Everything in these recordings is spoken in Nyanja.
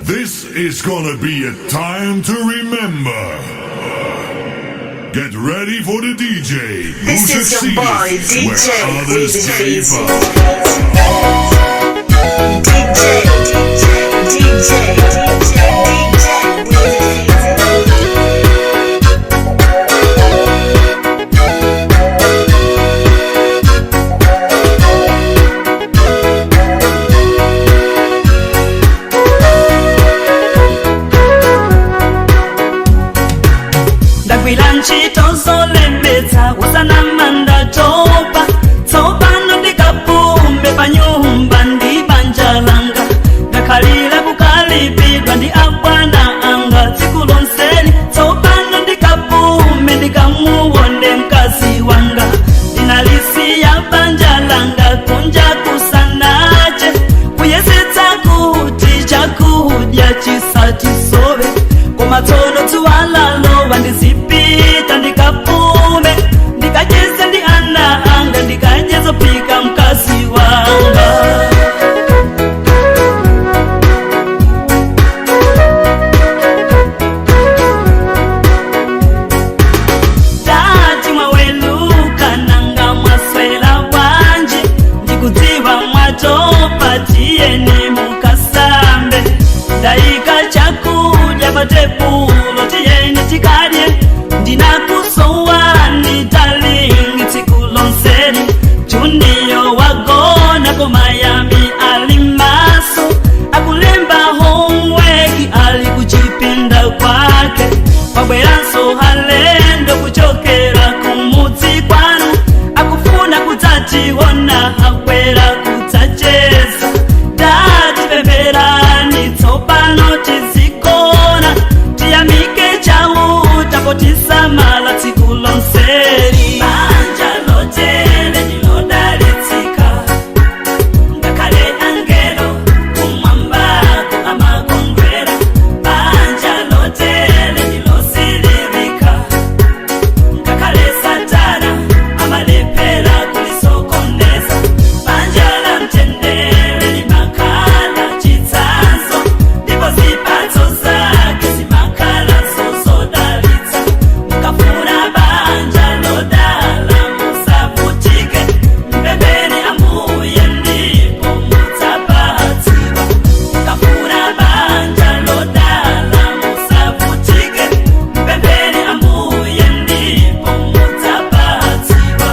This is gonna be a time to remember. Get ready for the DJ. This is your boy, DJ DJ. Wilanchi tozo lembeta wasana manda topa topa no dikapumbe panyumba ndi banjalanga nakalila kukalipidwa ndi abwana anga tikulonseni topa no dikapumbe ndikamuwonde mkazi wanga dinalisi ya banjalanga kunja kusanache kuyesetsa kuti chakudya chisatisobe komatono tuwalalo wandizipita ndikapume ndikajeze ndi ana anga ndikajezo pika mkazi wanga tati mwaweluka nanga mwaswela wanji ndikudziwa mwatopa tiyeni mukasambe daika chakudya patepulo tiyeni tikadye ndinakusowani darling tikulonseni juniyo wagona komayami alimaso akulemba homework alikuchipinda kwake kwabweranso halendo kuchokera kumudzi kwanu akufuna kudzationa akwera kudzacheza dati pemberani tsopano tizikona tiyamike chauta potisamala tikulonseri banja lotele nilodalitsika ngakale angelo kumwambako amakongwera banja lotele nilosilirika ngakale satana amalepera kulisokoneza banja la mtendele ni makala chitsanzo ndipo zipatso zake zimakala zozodalitsa mukafuna banja lodala musavutike mpembeni ambuye ndipo mudzapatsiwa mukafuna banja lodala musavutike mpembeni ambuye ndipo mudzapatsiwa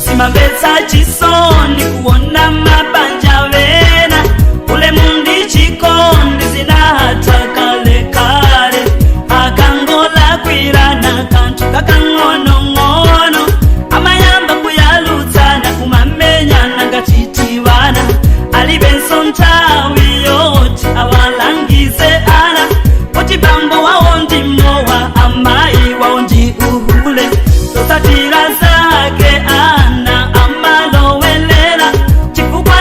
simamvetsa chisoni kuona mabanja vena ule mundi chikondi zinahata kale kale akangola kwirana kantu kakang'onong'ono amayamba kuyalutsana kumamenyana ngatitivana alibenso nthawi yoti awalangize ana kuti bambo wawo ndi mowa amayi wawo ndi uhule zotsatira zake ana amalowelela chifukwa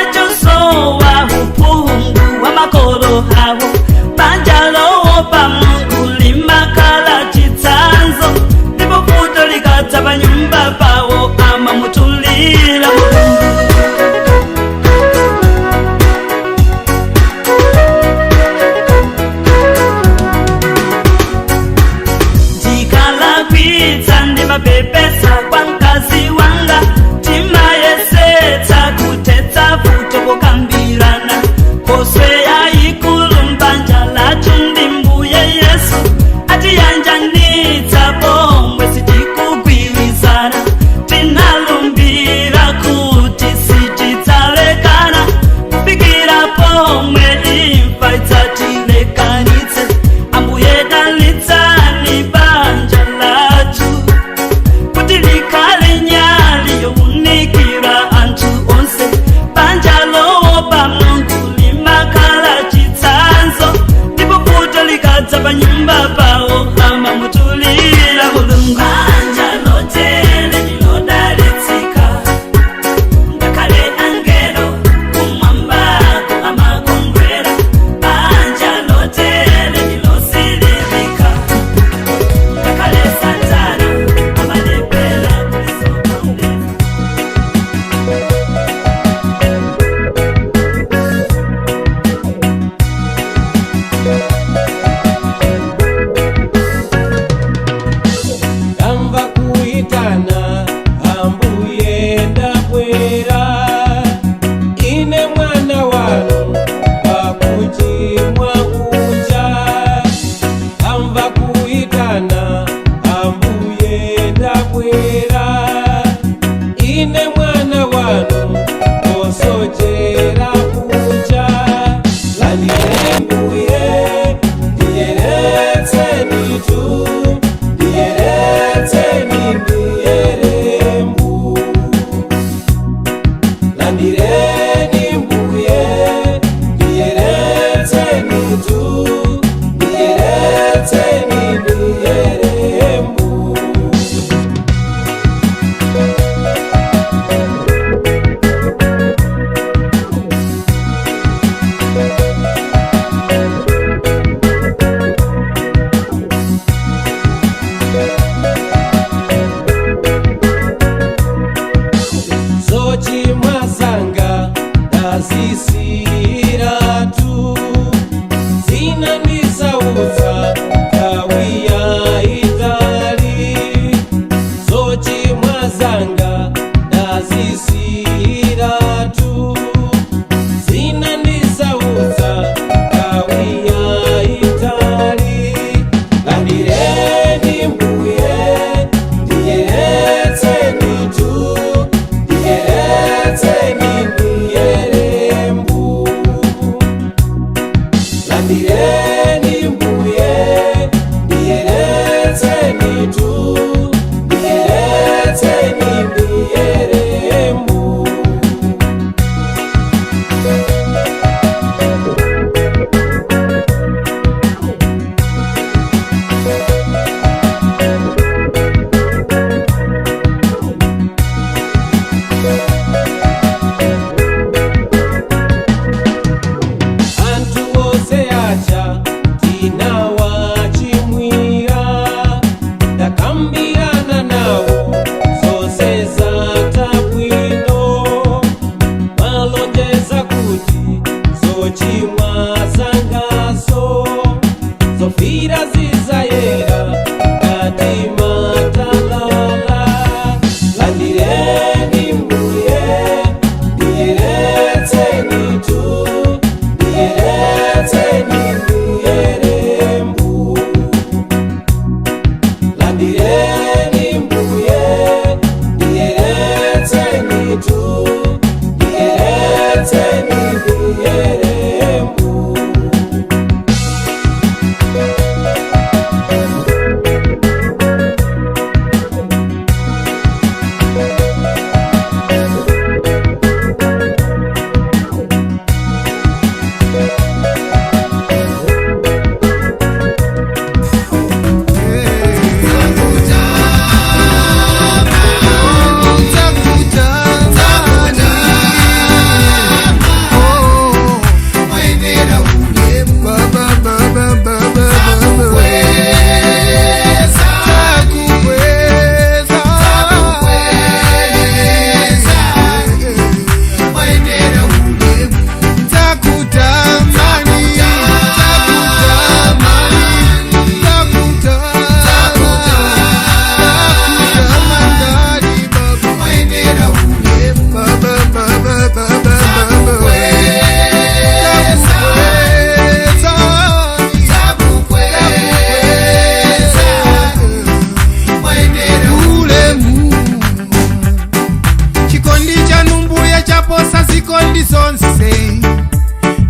chaposa zikondi zonse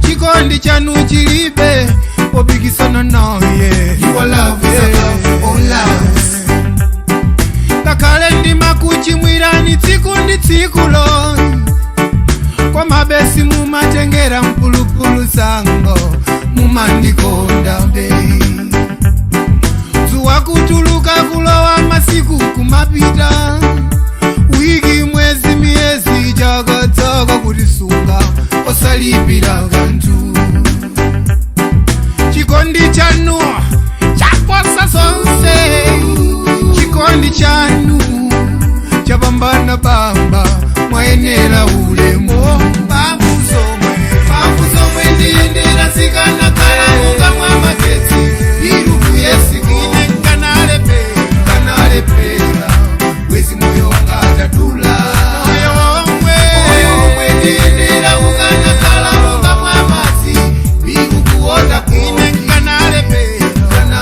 chikondi chanu chilibe popikisana naye. Your love is above all loves. Kakale ndima kuchimwirani tsiku ndi tsikulo kwa mabesi mumatengera mpulupulu zango mumandikonda be. Zuwa kutuluka kulowa masiku kumapita wiki mwezi miezi chaka chaka kutisunga osalipira kanthu. Chikondi chanu chaposa zonse chikondi chanu chapambana bamba mwayenera ulemu. Mphamvu zomwe ndiyendera zikana kala unga mwa magetsi irufu yesikine nkanalepera wezi moyo wanga atadula. Moyo omwe ndiyendera ukana kala unga mwa madzi irufu ota kwine nkanalepera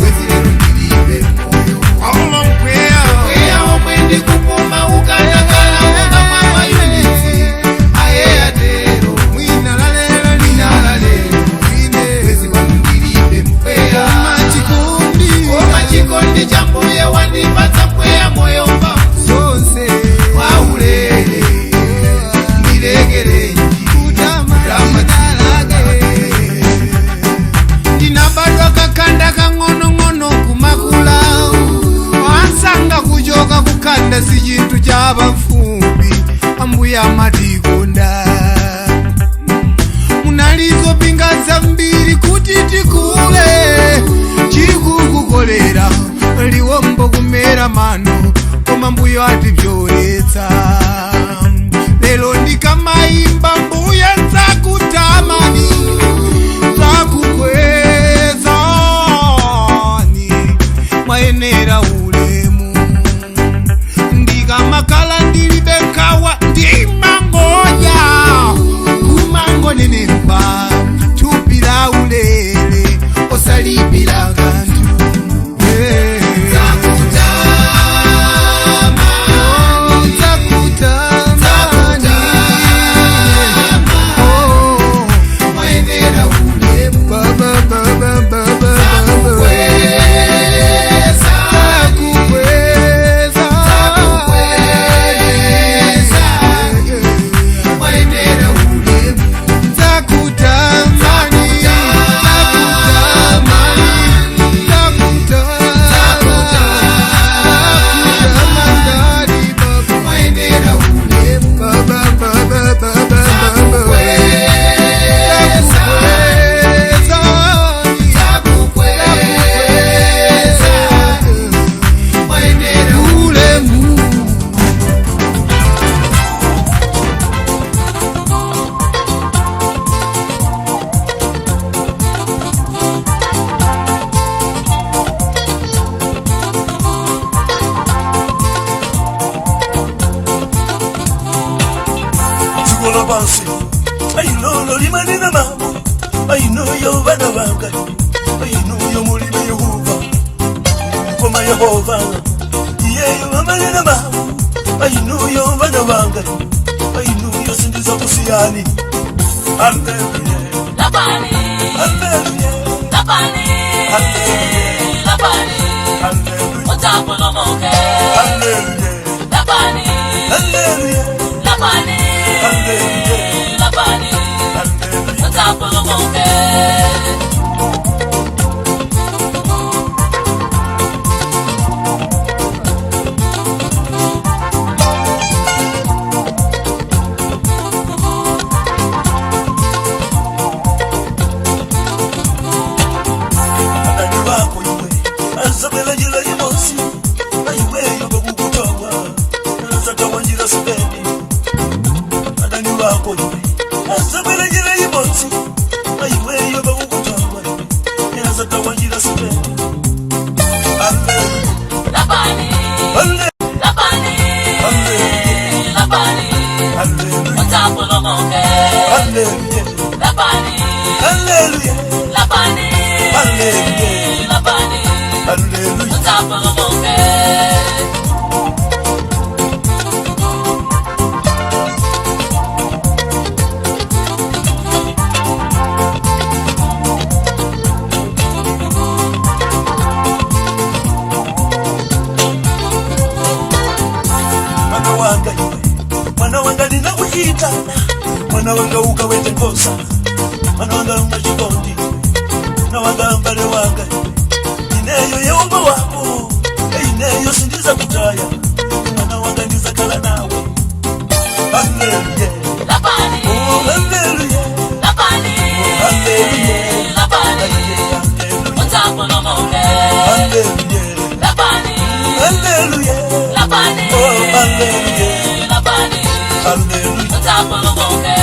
wezi lero ndilibe moyo. Kweya omwe ndikupuma ukana kala unga mwa mayunitsi aye atero mwina lalero wezi wanu ndilibe mpweya. Koma chikondi cha mbuye wandipatsa mpweya moyo mphamvu zonse waulele ndilekerenji ndinabadwa kakanda kang'onong'ono kumakula wansanga kuchoka kukanda si chinthu cha pafupi ambuya matikonda. Munalizo pinga zambiri kuti tikule chikukukolera liwombo kumera mano koma mbuya atibyoletsa. Lelo ndikamayimba mbuya nzakutamani zakukwezani mwayenera ulemu. Ndikamakala ndilibe nkhawa ndimangoja kumangonenemba thupira ulele osalipira kanthu. I know no limanina mamu. I know your vanavanga. I know your mulime Yehovah. For my Yehovah. Yeah, you are manina mamu. I know your vanavanga. I know your sins of Oceani. Hallelujah. Lapani. Hallelujah. Lapani. Hallelujah. Lapani. Hallelujah. Utapulo moke. Hallelujah. Lapani. Hallelujah. Lapani. Hallelujah. Lapani. Hallelujah. Utapulo moke. kuitana mwana wanga ukawete kosa mwana wanga umachikondi na wanga mbale wanga ineyo yeumba wako ineyo sindiza kutaya mwana wanga ndiza kala nawe hallelujah Lapani hallelujah Lapani hallelujah Lapani Mutapo no moke hallelujah Lapani hallelujah Lapani oh hallelujah Lapani hallelujah Mutapo no moke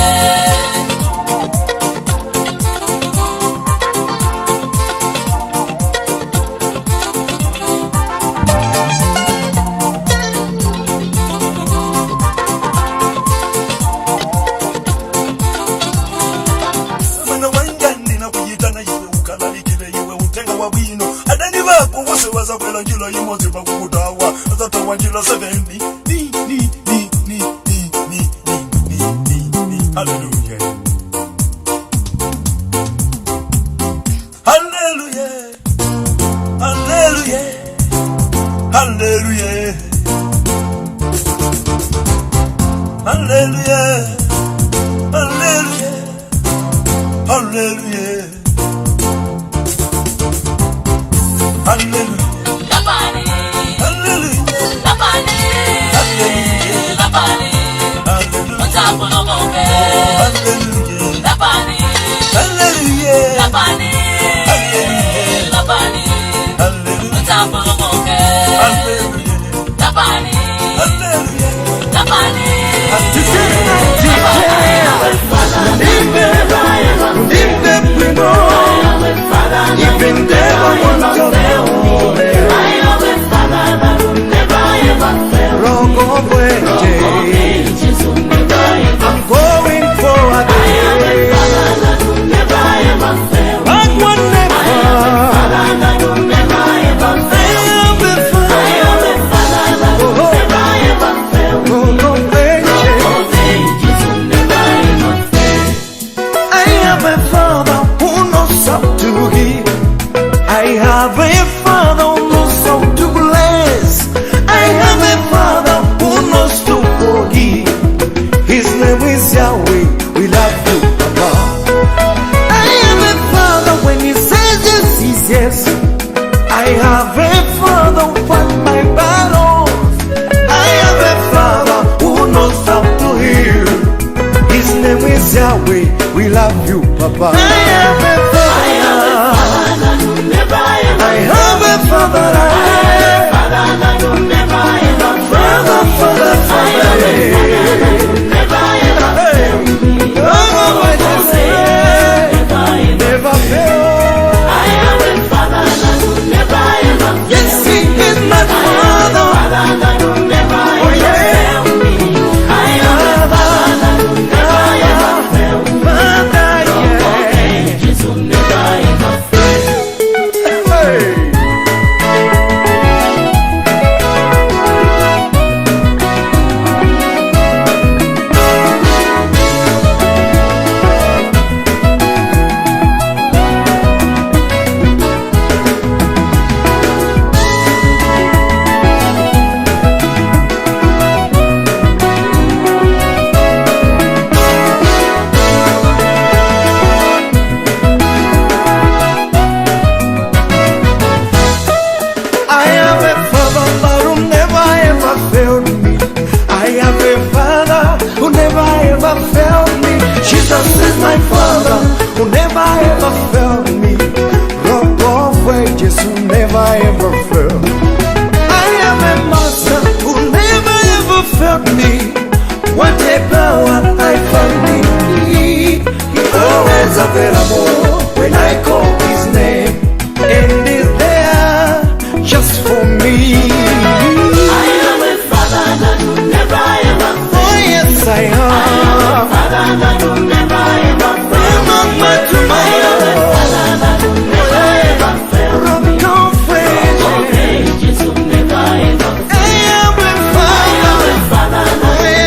Njila imozi bakukutawa azatawa njila 70 hallelujah hallelujah hallelujah hallelujah hallelujah hallelujah hallelujah hallelujah Lapani hallelujah Lapani hallelujah Lapani hallelujah Mutapo no moke hallelujah Lapani hallelujah Lapani hallelujah Lapani hallelujah Mutapo no moke hallelujah Lapani hallelujah Lapani Even devil wants to know wrong away. I'm going for a day. But one never. I am a father. Wrong away. I am a father who knows how to give. I have a father who knows how to bless. I have a father who knows to forgive. His name is Yahweh. We love you, Papa. I have a father when he says yes, he's yes. I have a father who fights my battles. I have a father who knows how to heal. His name is Yahweh. We love you, Papa. I have a father. I have a father. Never fail. Yes, he is my father. Oh, yeah. I have a father who never ever failed me. I have a father who never ever failed me. Jesus is my father who never ever failed me. Rock of wages who never ever failed. I have a master who never ever failed me. What a power I found in me. He's always available when I call his name. And is there just for me. I am a father that will never ever fail. Oh yes, I am. I am a father that will never ever fail. Not my tomorrow. I am a father that will never ever fail. Rock of ages will never ever fail. I am a father. I am a father that will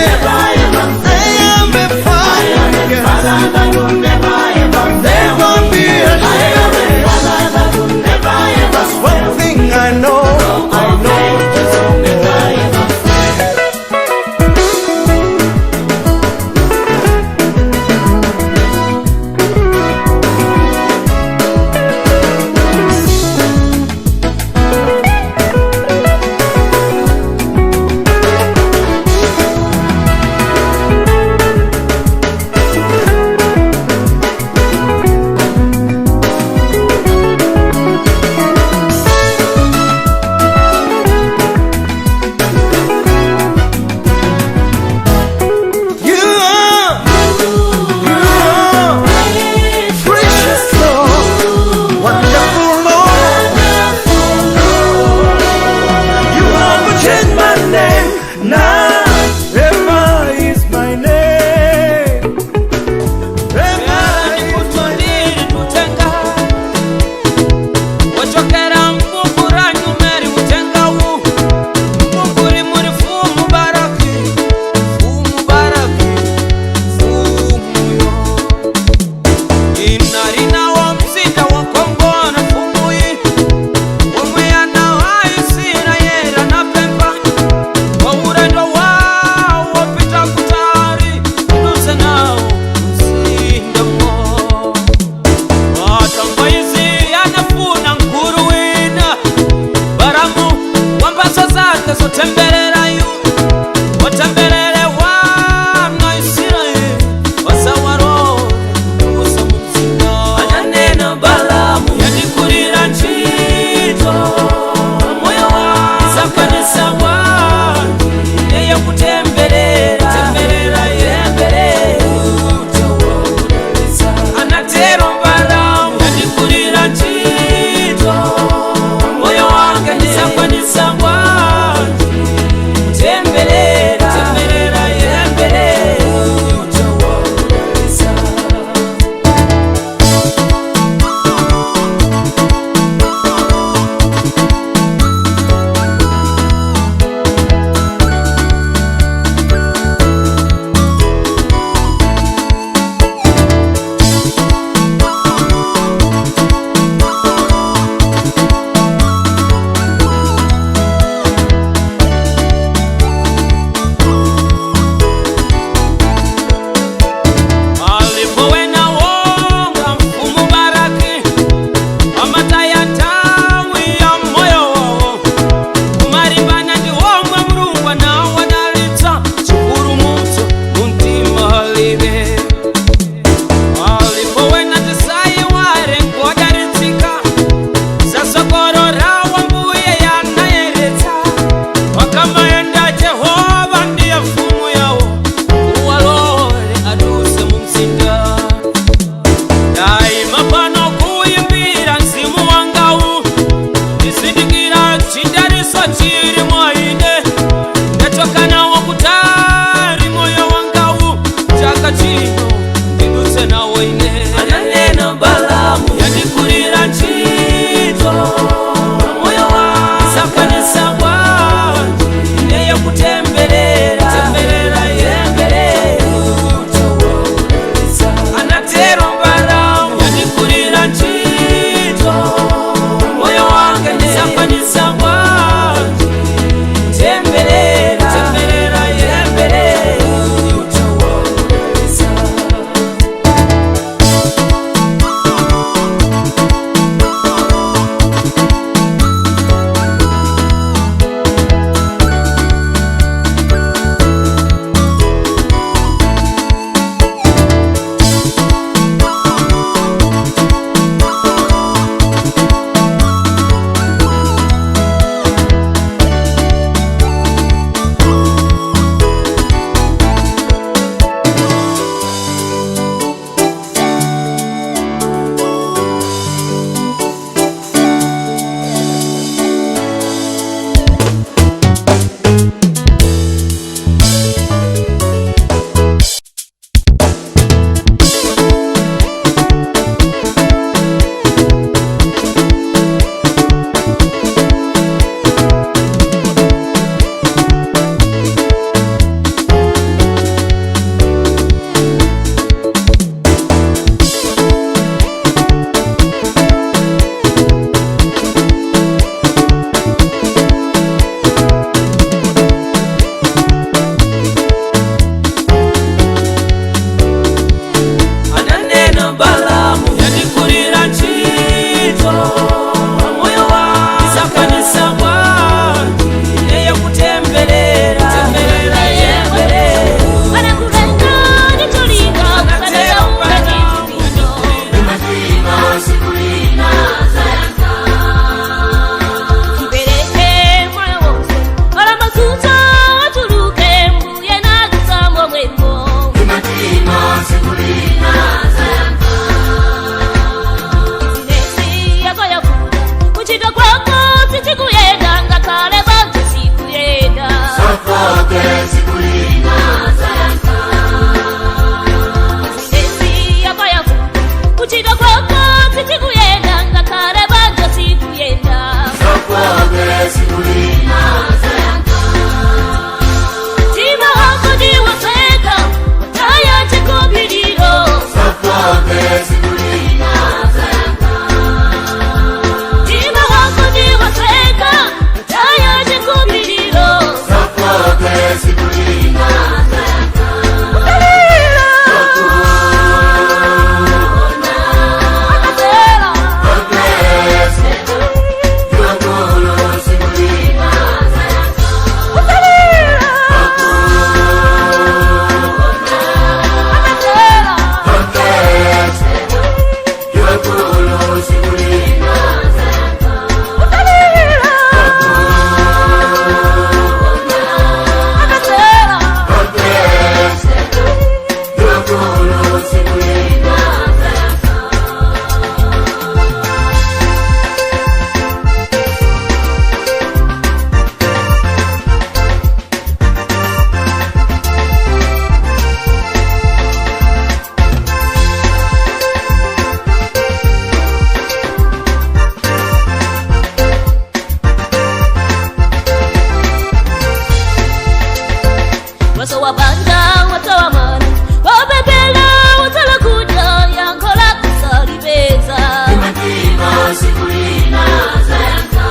Maso wabanja watawa mwana wabekela watala kuja yankola kusalibeza Kumatima sikulina zayaka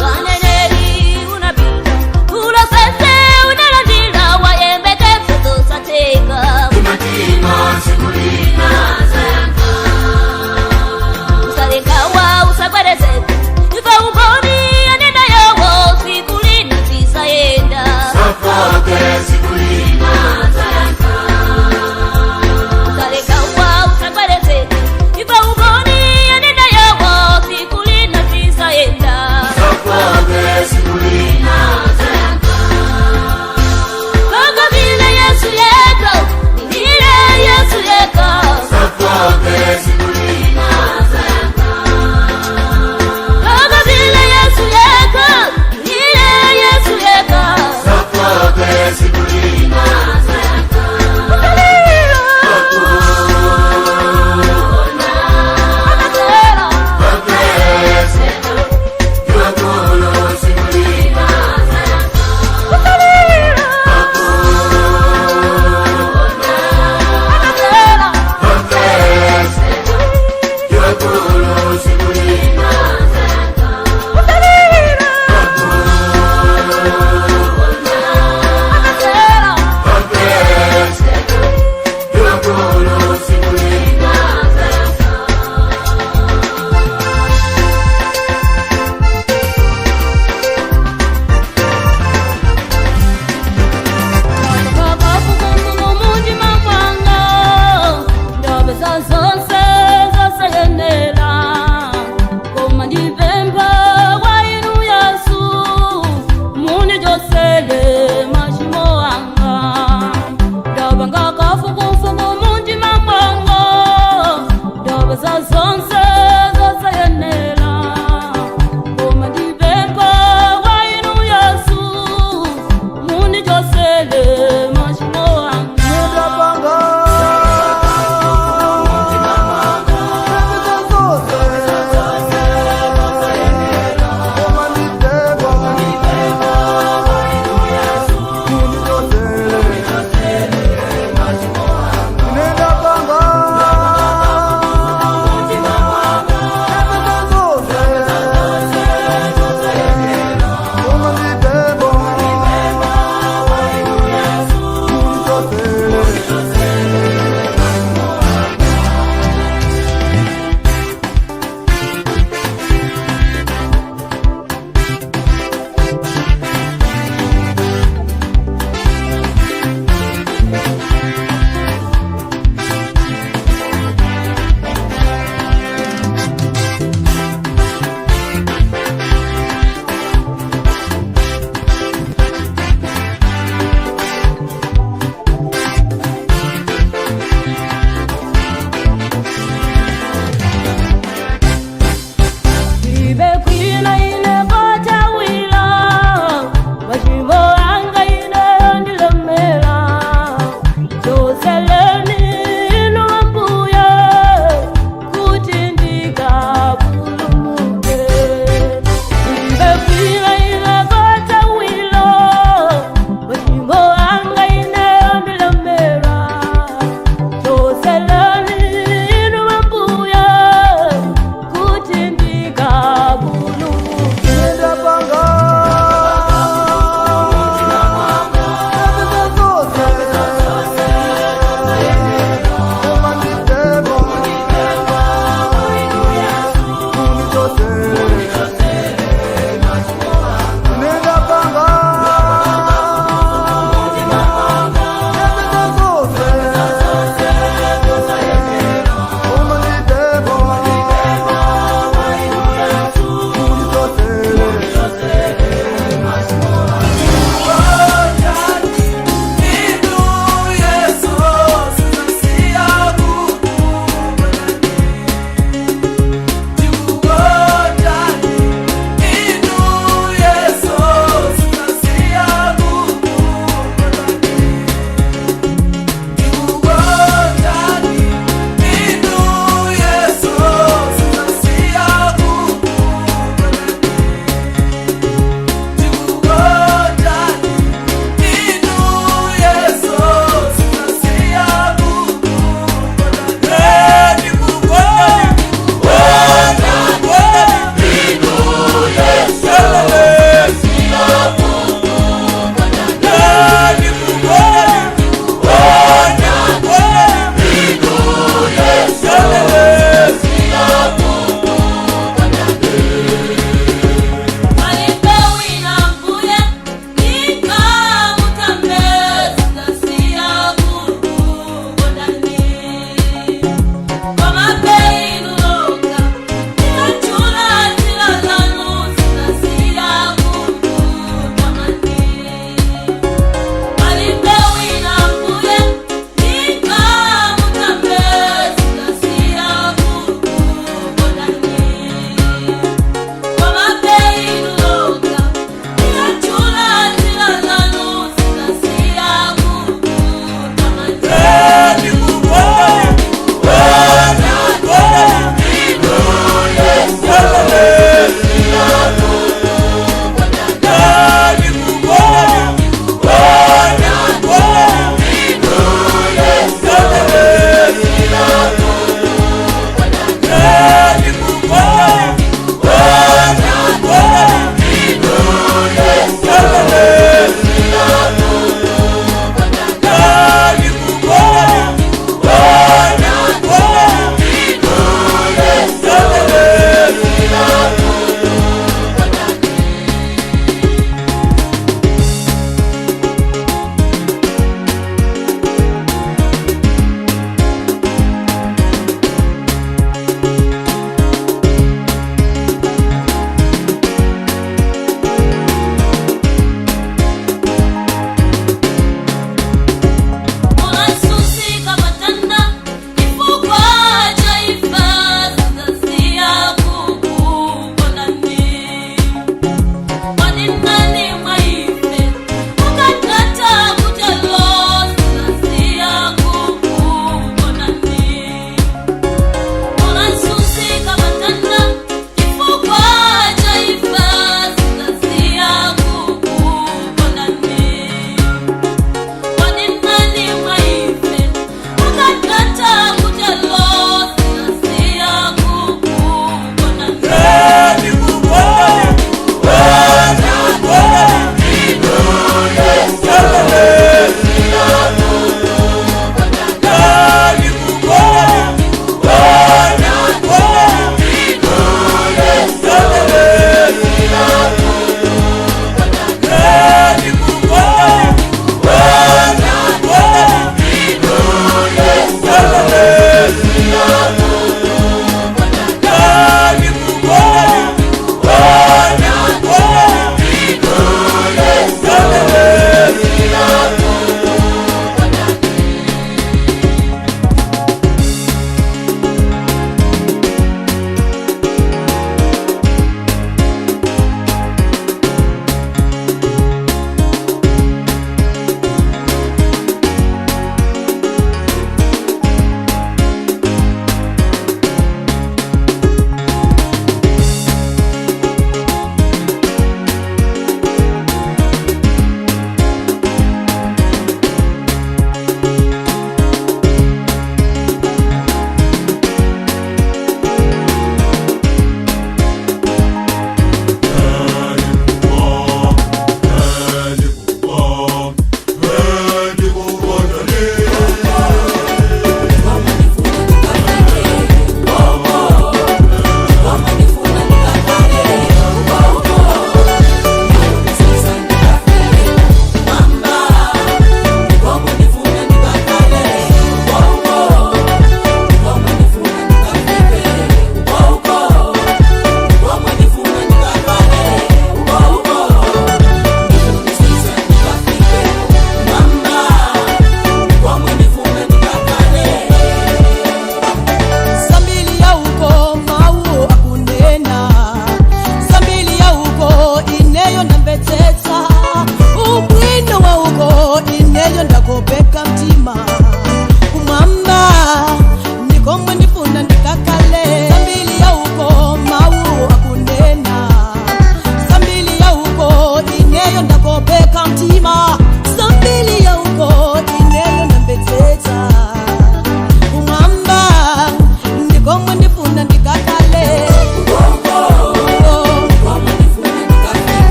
Kaneneri unabita Ula sese unalandila wayembeke feto sateka Kumatima sikulina zayaka Usalekawa usagwarezeka Ifa umboni anenda yawo sikulina tisayenda Sofoke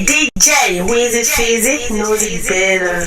DJ with it fizzy knows it better.